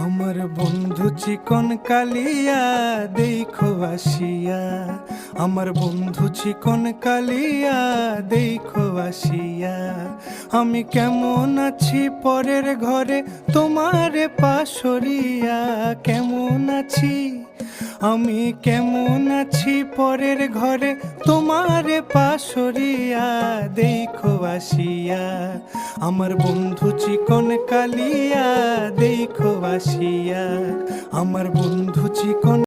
আমার বন্ধু চিকন কালিয়া দেখো আসিয়া, আমার বন্ধু চিকন কালিয়া দেখো আসিয়া। আমি কেমন আছি পরের ঘরে তোমারে পাশরিয়া, কেমন আছি আমি কেমন আছি পরের ঘরে তোমারে পাশরিয়া দেখো আসিয়া। আমার বন্ধু চিকন কালিয়া দেখো আসিয়া, আমার বন্ধু চিকন